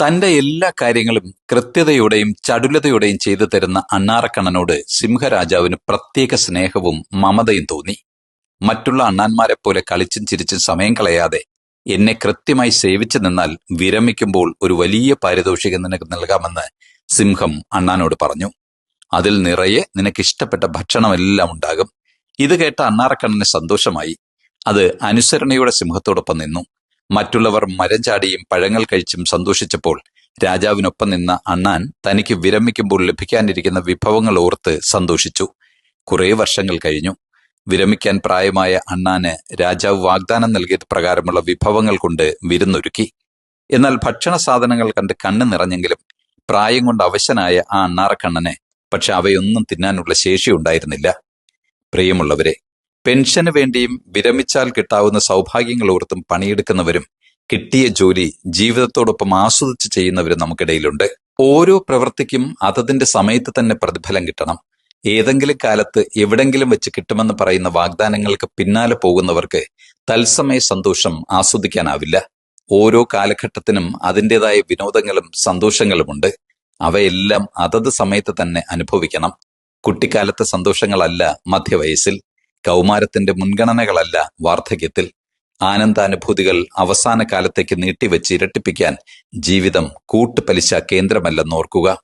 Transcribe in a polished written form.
തന്റെ എല്ലാ കാര്യങ്ങളും കൃത്യതയോടെയും ചടുലതയോടെയും ചെയ്തു തരുന്ന അണ്ണാറക്കണ്ണനോട് സിംഹരാജാവിന് പ്രത്യേക സ്നേഹവും മമതയും തോന്നി. മറ്റുള്ള അണ്ണാന്മാരെപ്പോലെ കളിച്ചും ചിരിച്ചും സമയം കളയാതെ എന്നെ കൃത്യമായി സേവിച്ചു നിന്നാൽ വിരമിക്കുമ്പോൾ ഒരു വലിയ പാരിതോഷികം നിനക്ക് നൽകാമെന്ന് സിംഹം അണ്ണാനോട് പറഞ്ഞു. അതിൽ നിറയെ നിനക്കിഷ്ടപ്പെട്ട ഭക്ഷണമെല്ലാം ഉണ്ടാകും. ഇത് കേട്ട അണ്ണാറക്കണ്ണന് സന്തോഷമായി. അത് അനുസരണയോടെ സിംഹത്തോടൊപ്പം നിന്നു. മറ്റുള്ളവർ മരം ചാടിയും പഴങ്ങൾ കഴിച്ചും സന്തോഷിച്ചപ്പോൾ രാജാവിനൊപ്പം നിന്ന അണ്ണാൻ തനിക്ക് വിരമിക്കുമ്പോൾ ലഭിക്കാനിരിക്കുന്ന വിഭവങ്ങൾ ഓർത്ത് സന്തോഷിച്ചു. കുറെ വർഷങ്ങൾ കഴിഞ്ഞു. വിരമിക്കാൻ പ്രായമായ അണ്ണാന് രാജാവ് വാഗ്ദാനം നൽകിയത് പ്രകാരമുള്ള വിഭവങ്ങൾ കൊണ്ട് വിരുന്നൊരുക്കി. എന്നാൽ ഭക്ഷണ സാധനങ്ങൾ കണ്ട് കണ്ണ് നിറഞ്ഞെങ്കിലും പ്രായം കൊണ്ട് അവശനായ ആ അണ്ണാറക്കണ്ണന് പക്ഷെ അവയൊന്നും തിന്നാനുള്ള ശേഷി ഉണ്ടായിരുന്നില്ല. പ്രിയമുള്ളവരെ, പെൻഷന് വേണ്ടിയും വിരമിച്ചാൽ കിട്ടാവുന്ന സൗഭാഗ്യങ്ങൾ ഓർത്തും പണിയെടുക്കുന്നവരും കിട്ടിയ ജോലി ജീവിതത്തോടൊപ്പം ആസ്വദിച്ച് ചെയ്യുന്നവരും നമുക്കിടയിലുണ്ട്. ഓരോ പ്രവൃത്തിക്കും അതതിന്റെ സമയത്ത് തന്നെ പ്രതിഫലം കിട്ടണം. ഏതെങ്കിലും കാലത്ത് എവിടെങ്കിലും വെച്ച് കിട്ടുമെന്ന് പറയുന്ന വാഗ്ദാനങ്ങൾക്ക് പിന്നാലെ പോകുന്നവർക്ക് തത്സമയ സന്തോഷം ആസ്വദിക്കാനാവില്ല. ഓരോ കാലഘട്ടത്തിനും അതിൻ്റെതായ വിനോദങ്ങളും സന്തോഷങ്ങളുമുണ്ട്. അവയെല്ലാം അതത് സമയത്ത് തന്നെ അനുഭവിക്കണം. കുട്ടിക്കാലത്തെ സന്തോഷങ്ങളല്ല മധ്യവയസ്സിൽ, കൗമാരത്തിന്റെ മുൻഗണനകളല്ല വാർദ്ധക്യത്തിൽ. ആനന്ദാനുഭൂതികൾ അവസാന കാലത്തേക്ക് നീട്ടിവെച്ച് ഇരട്ടിപ്പിക്കാൻ ജീവിതം കൂട്ടുപലിശ കേന്ദ്രമല്ലെന്നോർക്കുക.